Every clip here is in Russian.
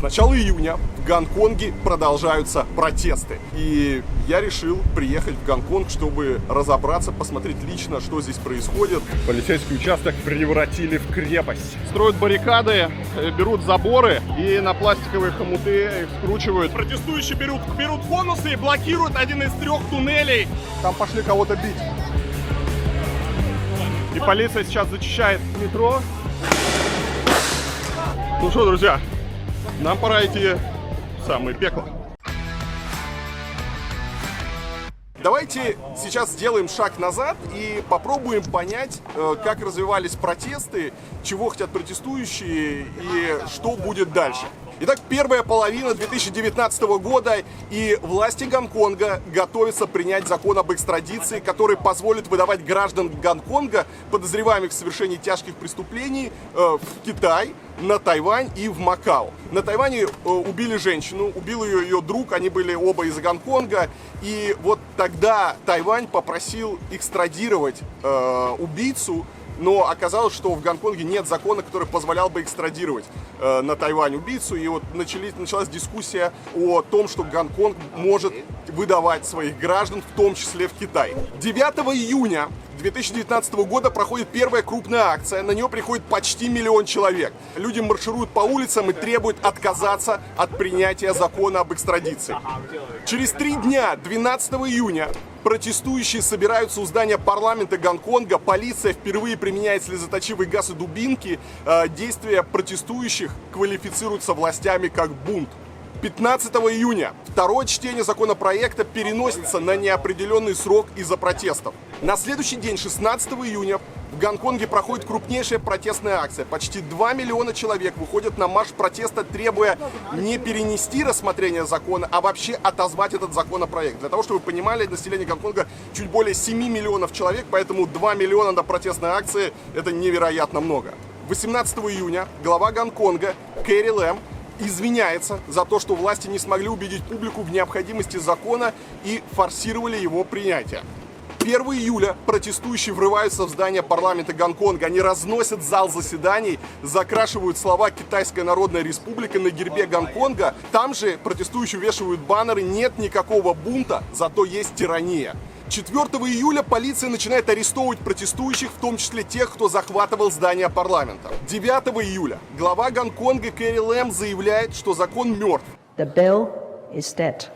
начала июня в Гонконге продолжаются протесты. И я решил приехать в Гонконг, чтобы разобраться, посмотреть лично, что здесь происходит. Полицейский участок превратили в крепость. Строят баррикады, берут заборы и на пластиковые хомуты их скручивают. Протестующие берут конусы и блокируют один из 3 туннелей. Там пошли кого-то бить. И полиция сейчас зачищает метро. Ну что, друзья, нам пора идти в самое пекло. Давайте сейчас сделаем шаг назад и попробуем понять, как развивались протесты, чего хотят протестующие и что будет дальше. Итак, первая половина 2019 года, и власти Гонконга готовятся принять закон об экстрадиции, который позволит выдавать граждан Гонконга, подозреваемых в совершении тяжких преступлений, в Китай, на Тайвань и в Макао. На Тайване убили женщину, убил ее друг, они были оба из Гонконга, и вот тогда Тайвань попросил экстрадировать убийцу, но оказалось, что в Гонконге нет закона, который позволял бы экстрадировать на Тайвань убийцу. И вот началась дискуссия о том, что Гонконг может выдавать своих граждан, в том числе в Китай. 9 июня 2019 года проходит первая крупная акция. На нее приходит почти 1 миллион человек. Люди маршируют по улицам и требуют отказаться от принятия закона об экстрадиции. Через 3 дня, 12 июня, протестующие собираются у здания парламента Гонконга. Полиция впервые применяет слезоточивый газ и дубинки. Действия протестующих квалифицируются властями как бунт. 15 июня второе чтение законопроекта переносится на неопределенный срок из-за протестов. На следующий день, 16 июня, в Гонконге проходит крупнейшая протестная акция. Почти 2 миллиона человек выходят на марш протеста, требуя не перенести рассмотрение закона, а вообще отозвать этот законопроект. Для того, чтобы вы понимали, население Гонконга чуть более 7 миллионов человек, поэтому 2 миллиона на протестной акции – это невероятно много. 18 июня глава Гонконга Кэрри Лэм извиняется за то, что власти не смогли убедить публику в необходимости закона и форсировали его принятие. 1 июля протестующие врываются в здание парламента Гонконга. Они разносят зал заседаний, закрашивают слова «Китайская Народная Республика» на гербе Гонконга. Там же протестующие вешают баннеры «Нет никакого бунта, зато есть тирания». 4 июля полиция начинает арестовывать протестующих, в том числе тех, кто захватывал здание парламента. 9 июля глава Гонконга Кэрри Лэм заявляет, что закон мертв. The bill is dead.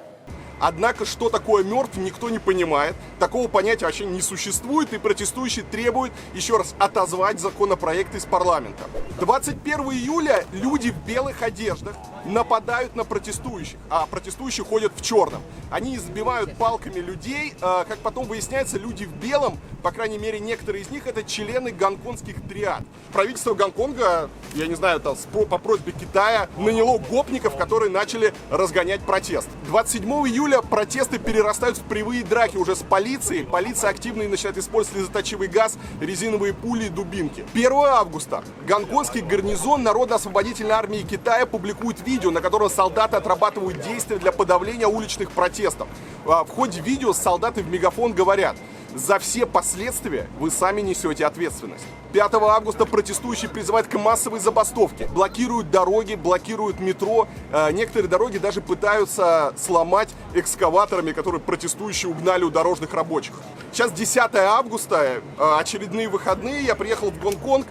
Однако, что такое мертв, никто не понимает. Такого понятия вообще не существует, и протестующие требуют еще раз отозвать законопроект из парламента. 21 июля люди в белых одеждах нападают на протестующих, а протестующие ходят в черном. Они избивают палками людей. Как потом выясняется, люди в белом, по крайней мере, некоторые из них, это члены гонконгских триад. Правительство Гонконга, я не знаю, там, по просьбе Китая, наняло гопников, которые начали разгонять протест. 27 июля протесты перерастают в прямые драки уже с полицией. Полиция активно начинает использовать слезоточивый газ, резиновые пули и дубинки. 1 августа гонконгский гарнизон Народно-освободительной армии Китая публикует видео, на котором солдаты отрабатывают действия для подавления уличных протестов. В ходе видео солдаты в мегафон говорят: «За все последствия вы сами несете ответственность». 5 августа протестующие призывают к массовой забастовке. Блокируют дороги, блокируют метро. Некоторые дороги даже пытаются сломать экскаваторами, которые протестующие угнали у дорожных рабочих. Сейчас 10 августа, очередные выходные. Я приехал в Гонконг.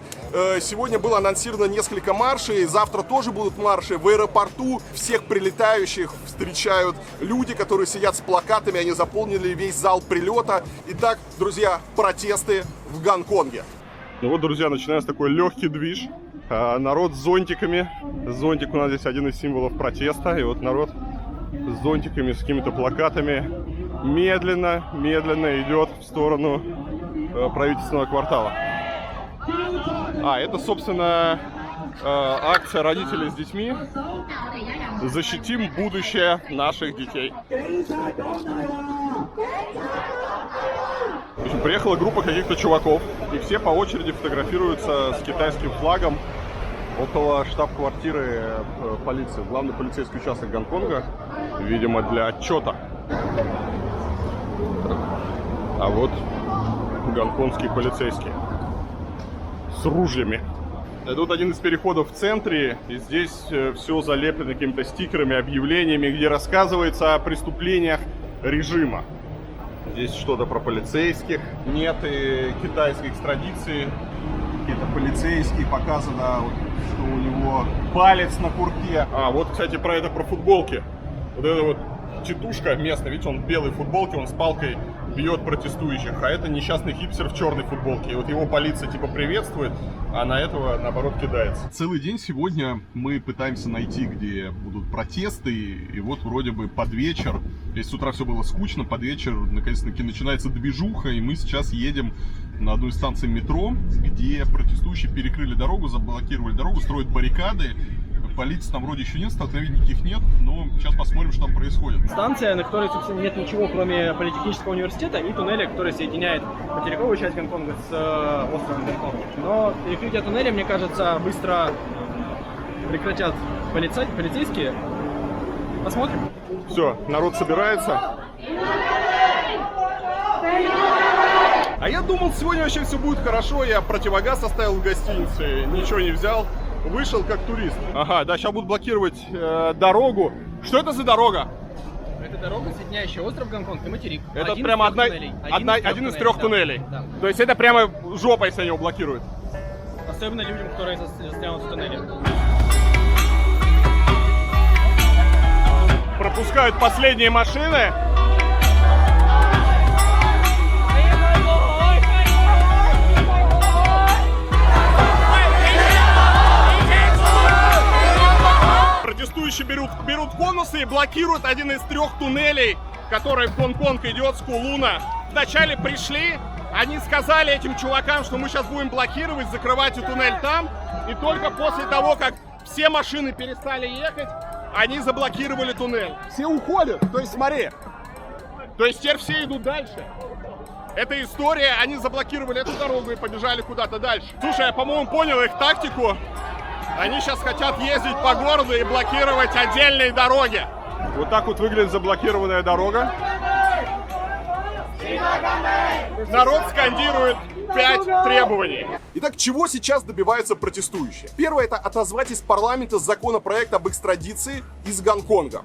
Сегодня было анонсировано несколько маршей. Завтра тоже будут марши. В аэропорту всех прилетающих встречают люди, которые сидят с плакатами. Они заполнили весь зал прилета. Итак, друзья, протесты в Гонконге. Ну вот, друзья, начинается такой легкий движ. Народ с зонтиками. Зонтик у нас здесь один из символов протеста. И вот народ с зонтиками, с какими-то плакатами медленно идет в сторону правительственного квартала. Это, собственно, акция родителей с детьми. Защитим будущее наших детей. В общем, приехала группа каких-то чуваков, и все по очереди фотографируются с китайским флагом около штаб-квартиры полиции, главный полицейский участок Гонконга, видимо, для отчета. А вот гонконгские полицейские с ружьями. Тут один из переходов в центре, и здесь все залеплено какими-то стикерами, объявлениями, где рассказывается о преступлениях режима. Здесь что-то про полицейских. Нет и китайской экстрадиции. Какие-то полицейские, показано, что у него палец на курке. А, вот, кстати, про футболки. Вот это вот тетушка местная, видите, он в белой футболке, он с палкой бьет протестующих, а это несчастный хипстер в черной футболке. И вот его полиция типа приветствует, а на этого, наоборот, кидается. Целый день сегодня мы пытаемся найти, где будут протесты, и вот вроде бы под вечер, если с утра все было скучно, под вечер наконец-таки начинается движуха, и мы сейчас едем на одну из станций метро, где протестующие перекрыли дорогу, заблокировали дорогу, строят баррикады. Полиции там вроде еще нет, столкновений никаких нет, но сейчас посмотрим, что там происходит. Станция, на которой, собственно, нет ничего, кроме политехнического университета и туннеля, который соединяет материковую часть Гонконга с островом Гонконг. Но перекрытие туннеля, мне кажется, быстро прекратят полицейские. Посмотрим. Все, народ собирается. А я думал, сегодня вообще все будет хорошо. Я противогаз оставил в гостинице, ничего не взял. Вышел как турист. Ага, да, сейчас будут блокировать дорогу. Что это за дорога? Это дорога, соединяющая остров Гонконг и материк. Это прямо один из трех туннелей. Да. То есть это прямо жопа, если они его блокируют. Особенно людям, которые застрянут в туннеле. Пропускают последние машины. Протестующие берут конусы и блокируют один из трех туннелей, который в Гонконг идет с Кулуна. Вначале пришли, они сказали этим чувакам, что мы сейчас будем блокировать, закрывать и туннель там. И только после того, как все машины перестали ехать, они заблокировали туннель. Все уходят, то есть смотри. То есть теперь все идут дальше. Эта история, они заблокировали эту дорогу и побежали куда-то дальше. Слушай, я, по-моему, понял их тактику. Они сейчас хотят ездить по городу и блокировать отдельные дороги. Вот так вот выглядит заблокированная дорога. Народ скандирует 5 требований. Итак, чего сейчас добиваются протестующие? Первое – это отозвать из парламента законопроект об экстрадиции из Гонконга.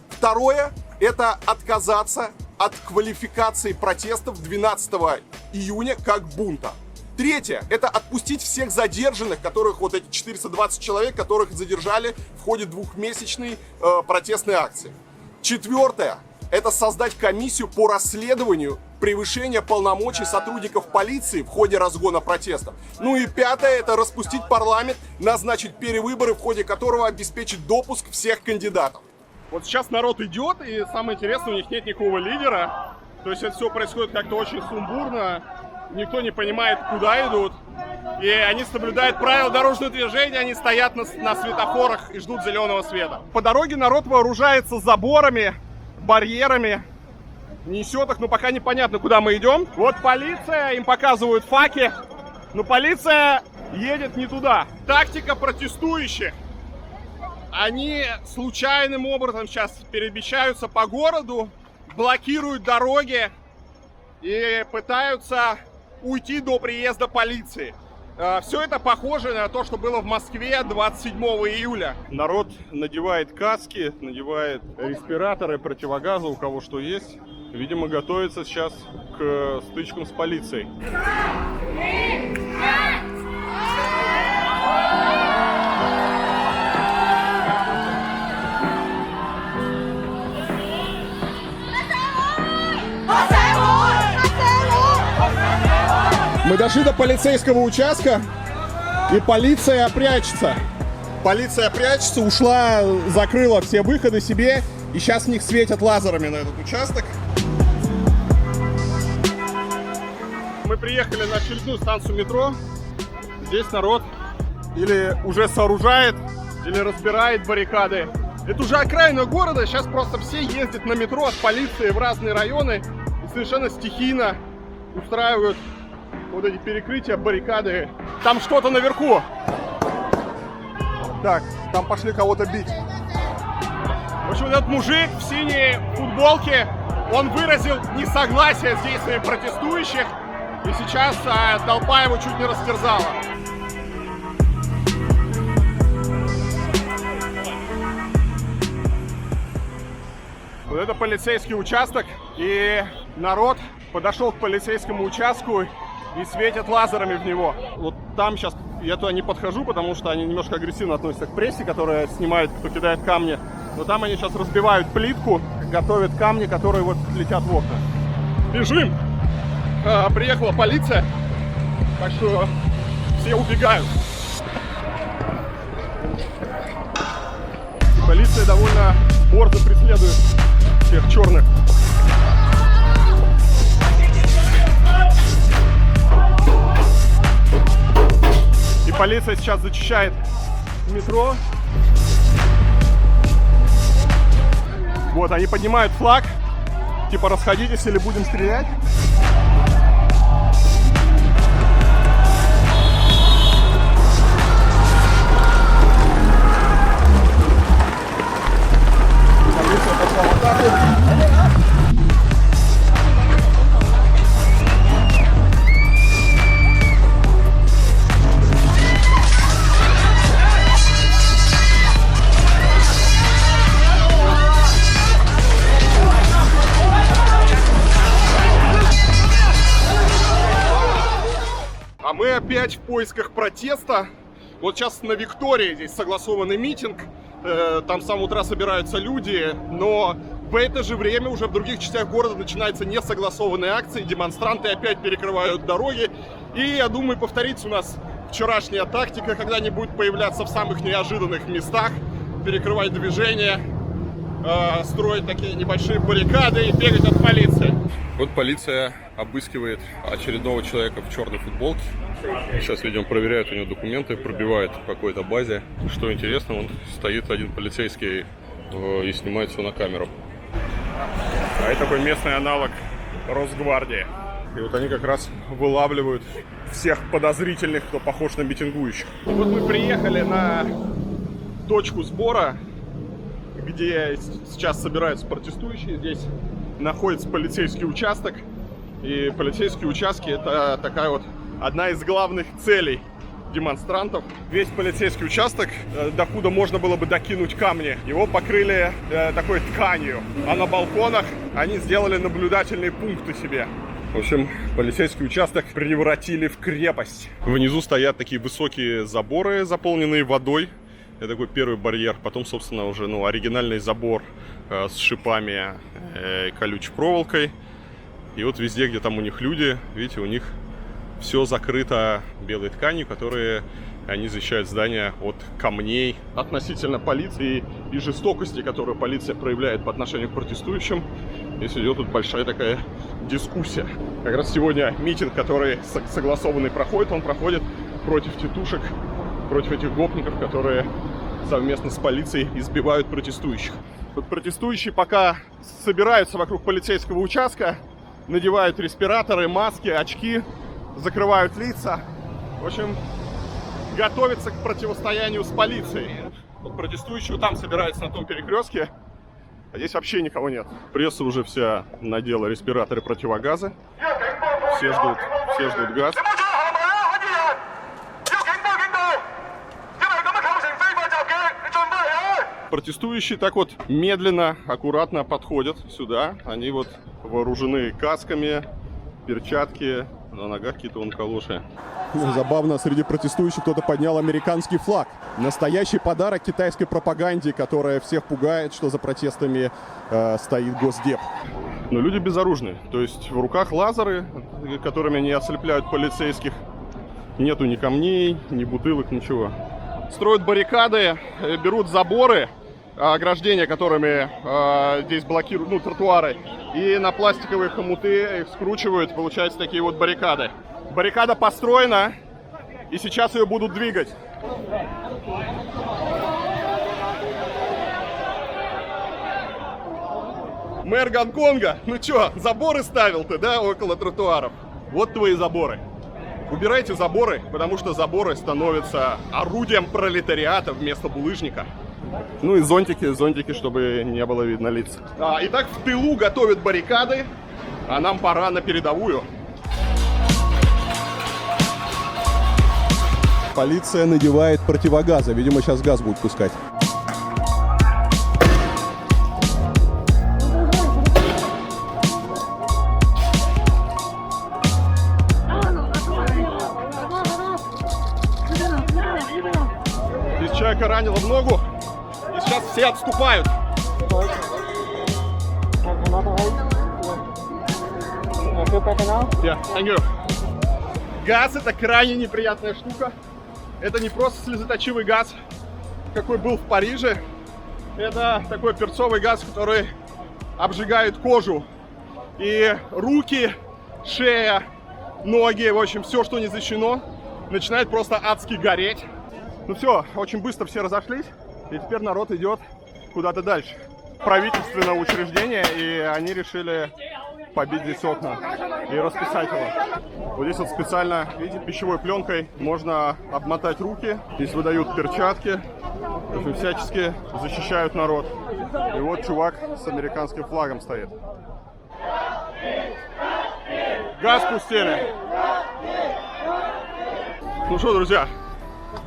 Второе – это отказаться от квалификации протестов 12 июня как бунта. Третье – это отпустить всех задержанных, которых вот эти 420 человек, которых задержали в ходе двухмесячной протестной акции. Четвертое – это создать комиссию по расследованию превышения полномочий сотрудников полиции в ходе разгона протестов. Ну и пятое – это распустить парламент, назначить перевыборы, в ходе которого обеспечить допуск всех кандидатов. Вот сейчас народ идет, и самое интересное, у них нет никакого лидера. То есть это все происходит как-то очень сумбурно. Никто не понимает, куда идут. И они соблюдают правила дорожного движения, они стоят на светофорах и ждут зеленого света. По дороге народ вооружается заборами, барьерами, несет их, но пока непонятно, куда мы идем. Вот полиция, им показывают факи, но полиция едет не туда. Тактика протестующих. Они случайным образом сейчас перемещаются по городу, блокируют дороги и пытаются уйти до приезда полиции. Все это похоже на то, что было в Москве 27 июля. Народ надевает каски, надевает респираторы, противогазы, у кого что есть. Видимо, готовится сейчас к стычкам с полицией. Мы дошли до полицейского участка, и полиция прячется. Полиция прячется, ушла, закрыла все выходы себе, и сейчас в них светят лазерами на этот участок. Мы приехали на очередную станцию метро. Здесь народ или уже сооружает, или разбирает баррикады. Это уже окраина города, сейчас просто все ездят на метро от полиции в разные районы и совершенно стихийно устраивают вот эти перекрытия, баррикады. Там что-то наверху. Так, там пошли кого-то бить. В общем, этот мужик в синей футболке, он выразил несогласие с действиями протестующих. И сейчас толпа его чуть не растерзала. Вот это полицейский участок, и народ подошел к полицейскому участку и светят лазерами в него. Вот там сейчас я туда не подхожу, потому что они немножко агрессивно относятся к прессе, которая снимает, кто кидает камни. Но там они сейчас разбивают плитку, готовят камни, которые вот летят в окна. Бежим! Приехала полиция, так что все убегают. И полиция довольно борзо преследует всех черных. И полиция сейчас зачищает метро. Вот, они поднимают флаг. Типа, расходитесь или будем стрелять. Полиция пошла в атаку. А мы опять в поисках протеста. Вот сейчас на Виктории здесь согласованный митинг. Там с самого утра собираются люди. Но в это же время уже в других частях города начинаются несогласованные акции. Демонстранты опять перекрывают дороги. И я думаю, повторится у нас вчерашняя тактика, когда они будут появляться в самых неожиданных местах, перекрывать движение, строить такие небольшие баррикады и бегать от полиции. Вот полиция обыскивает очередного человека в черной футболке. Сейчас, видимо, проверяют у него документы, пробивают в какой-то базе. Что интересно, он стоит один полицейский и снимает все на камеру. А это такой местный аналог Росгвардии. И вот они как раз вылавливают всех подозрительных, кто похож на митингующих. И вот мы приехали на точку сбора, где сейчас собираются протестующие. Здесь находится полицейский участок. И полицейские участки — это такая вот одна из главных целей демонстрантов. Весь полицейский участок, докуда можно было бы докинуть камни, его покрыли такой тканью. А на балконах они сделали наблюдательные пункты себе. В общем, полицейский участок превратили в крепость. Внизу стоят такие высокие заборы, заполненные водой. Это такой первый барьер. Потом, собственно, уже оригинальный забор с шипами и колючей проволокой. И вот везде, где там у них люди, видите, у них все закрыто белой тканью, которые они защищают здание от камней. Относительно полиции и жестокости, которую полиция проявляет по отношению к протестующим, здесь идет тут большая такая дискуссия. Как раз сегодня митинг, который согласованный проходит, он проходит против тетушек, против этих гопников, которые совместно с полицией избивают протестующих. Вот протестующие пока собираются вокруг полицейского участка, надевают респираторы, маски, очки, закрывают лица. В общем, готовятся к противостоянию с полицией. Вот протестующие там собираются на том перекрестке, а здесь вообще никого нет. Пресса уже вся надела респираторы противогаза. Все ждут газ. Протестующие так вот медленно, аккуратно подходят сюда. Они вот вооружены касками, перчатки, на ногах какие-то вон калоши. Забавно, среди протестующих кто-то поднял американский флаг. Настоящий подарок китайской пропаганде, которая всех пугает, что за протестами стоит Госдеп. Но люди безоружны. То есть в руках лазеры, которыми они ослепляют полицейских. Нету ни камней, ни бутылок, ничего. Строят баррикады, берут заборы, ограждения, которыми здесь блокируют, тротуары, и на пластиковые хомуты их скручивают, получаются такие вот баррикады. Баррикада построена, и сейчас ее будут двигать. Мэр Гонконга, ну чё, заборы ставил ты, да, около тротуаров? Вот твои заборы. Убирайте заборы, потому что заборы становятся орудием пролетариата вместо булыжника. Ну и зонтики, чтобы не было видно лиц. Итак, в тылу готовят баррикады, а нам пора на передовую. Полиция надевает противогазы. Видимо, сейчас газ будет пускать. Все отступают. Yeah, thank you. Газ — это крайне неприятная штука. Это не просто слезоточивый газ, какой был в Париже. Это такой перцовый газ, который обжигает кожу. И руки, шея, ноги, в общем, все, что не защищено, начинает просто адски гореть. Ну все, очень быстро все разошлись, и теперь народ идет куда-то дальше. Правительственное учреждение, и они решили побить здесь окна и расписать его. Вот здесь вот специально, видите, пищевой пленкой можно обмотать руки. Здесь выдают перчатки, в общем, всячески защищают народ. И вот чувак с американским флагом стоит. Газ пустили. Ну что, друзья,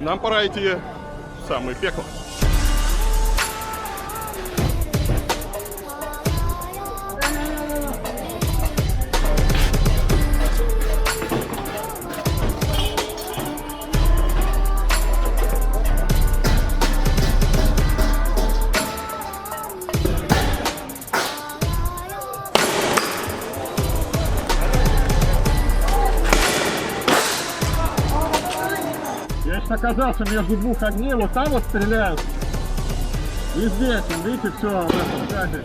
нам пора идти в самое пекло. Я сейчас оказался между двух огней, вот там вот стреляют. И здесь, видите, все в этом газе.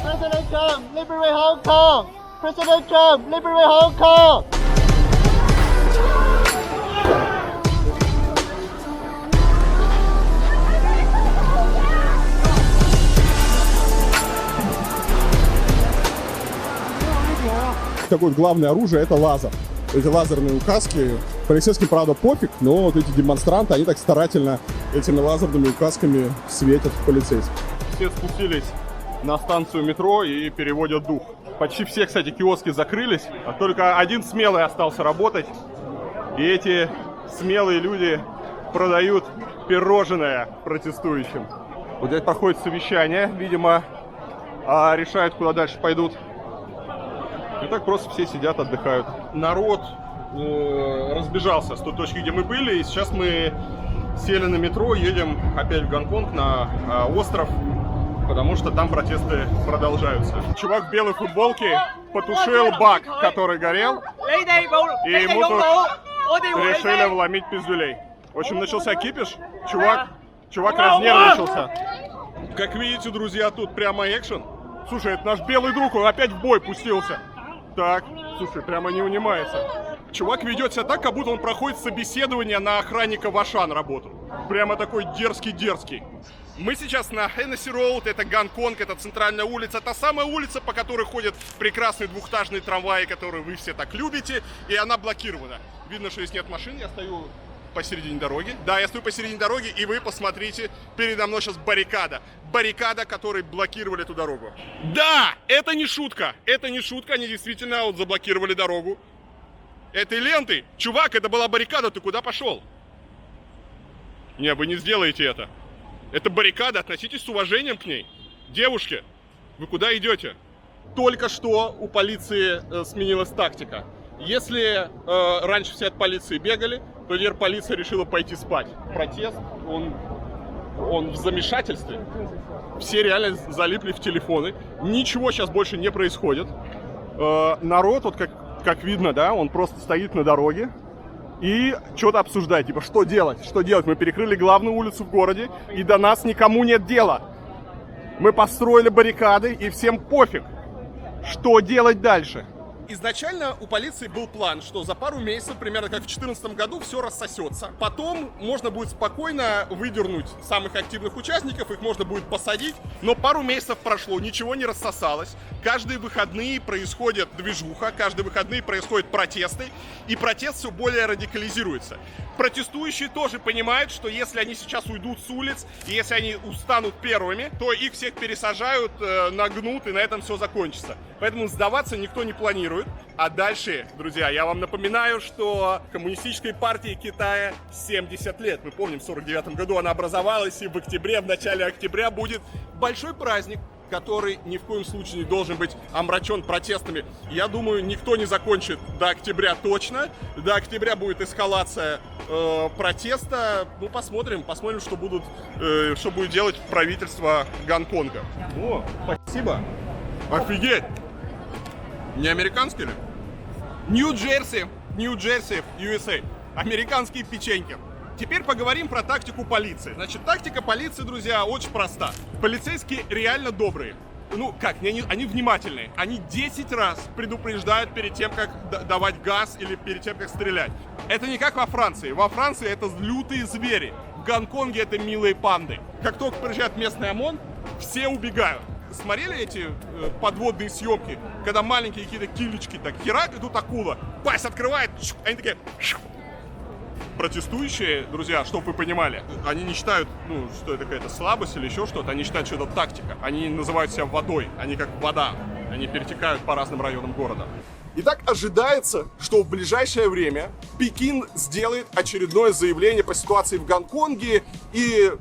President Trump, liberate Hong Kong! President Trump, liberate Hong Kong! Такое главное оружие — это лазер. Эти лазерные указки. Полицейским, правда, пофиг, но вот эти демонстранты, они так старательно этими лазерными указками светят в полицейских. Все спустились на станцию метро и переводят дух. Почти все, кстати, киоски закрылись, а только один смелый остался работать. И эти смелые люди продают пирожное протестующим. Вот здесь проходит совещание, видимо, решают, куда дальше пойдут. И так просто все сидят, отдыхают. Народ разбежался с той точки, где мы были, и сейчас мы сели на метро, едем опять в Гонконг на остров, потому что там протесты продолжаются. Чувак в белой футболке потушил бак, который горел, и ему тут решили вломить пиздюлей. В общем, начался кипиш, чувак разнервничался. Как видите, друзья, тут прямо экшен. Слушай, это наш белый друг, он опять в бой пустился. Так, слушай, прямо не унимается. Чувак ведет себя так, как будто он проходит собеседование на охранника в Ашан работу. Прямо такой дерзкий-дерзкий. Мы сейчас на Хеннесси Роуд, это Гонконг, это центральная улица. Та самая улица, по которой ходят прекрасные двухэтажные трамваи, которые вы все так любите. И она блокирована. Видно, что здесь нет машин, я стою посередине дороги. Да, я стою посередине дороги, и вы посмотрите, передо мной сейчас баррикада. Баррикада, которой блокировали эту дорогу. Да, это не шутка. Это не шутка, они действительно вот заблокировали дорогу. Этой лентой. Чувак, это была баррикада, ты куда пошел? Не, вы не сделаете это. Это баррикада, относитесь с уважением к ней. Девушки, вы куда идете? Только что у полиции сменилась тактика. Если раньше все от полиции бегали, то теперь полиция решила пойти спать. Протест, он в замешательстве. Все реально залипли в телефоны. Ничего сейчас больше не происходит. Народ, вот как видно, да, он просто стоит на дороге и что-то обсуждает. Типа, что делать? Что делать? Мы перекрыли главную улицу в городе, и до нас никому нет дела. Мы построили баррикады, и всем пофиг. Что делать дальше? Изначально у полиции был план, что за пару месяцев, примерно как в 2014 году, все рассосется. Потом можно будет спокойно выдернуть самых активных участников, их можно будет посадить. Но пару месяцев прошло, ничего не рассосалось. Каждые выходные происходит движуха, каждые выходные происходят протесты, и протест все более радикализируется. Протестующие тоже понимают, что если они сейчас уйдут с улиц, и если они устанут первыми, то их всех пересажают, нагнут, и на этом все закончится. Поэтому сдаваться никто не планирует. А дальше, друзья, я вам напоминаю, что Коммунистической партии Китая 70 лет. Мы помним, в 1949 году она образовалась, и в начале октября будет большой праздник, который ни в коем случае не должен быть омрачен протестами. Я думаю, никто не закончит до октября точно. До октября будет эскалация протеста. Ну, посмотрим, что будет делать правительство Гонконга. О, спасибо. Офигеть! Не американский ли? Нью-Джерси, USA. Американские печеньки. Теперь поговорим про тактику полиции. Значит, тактика полиции, друзья, очень проста. Полицейские реально добрые. Ну, как, они внимательные. Они 10 раз предупреждают перед тем, как давать газ или перед тем, как стрелять. Это не как во Франции. Во Франции это лютые звери. В Гонконге это милые панды. Как только приезжает местный ОМОН, все убегают. Смотрели эти подводные съемки, когда маленькие какие-то килечки так херак, и тут акула, пасть открывает, они такие... Протестующие, друзья, чтобы вы понимали, они не считают, что это какая-то слабость или еще что-то, они считают, что это тактика. Они называют себя водой, они как вода, они перетекают по разным районам города. Итак, ожидается, что в ближайшее время Пекин сделает очередное заявление по ситуации в Гонконге, и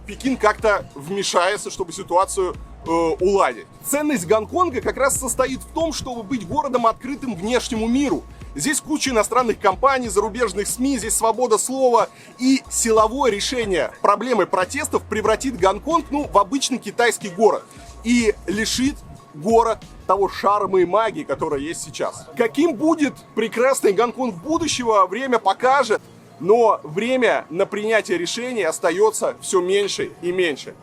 Пекин как-то вмешается, чтобы ситуацию уладить. Ценность Гонконга как раз состоит в том, чтобы быть городом открытым внешнему миру. Здесь куча иностранных компаний, зарубежных СМИ, здесь свобода слова, и силовое решение проблемы протестов превратит Гонконг, в обычный китайский город и лишит город того шарма и магии, которая есть сейчас. Каким будет прекрасный Гонконг будущего, время покажет, но время на принятие решений остается все меньше и меньше.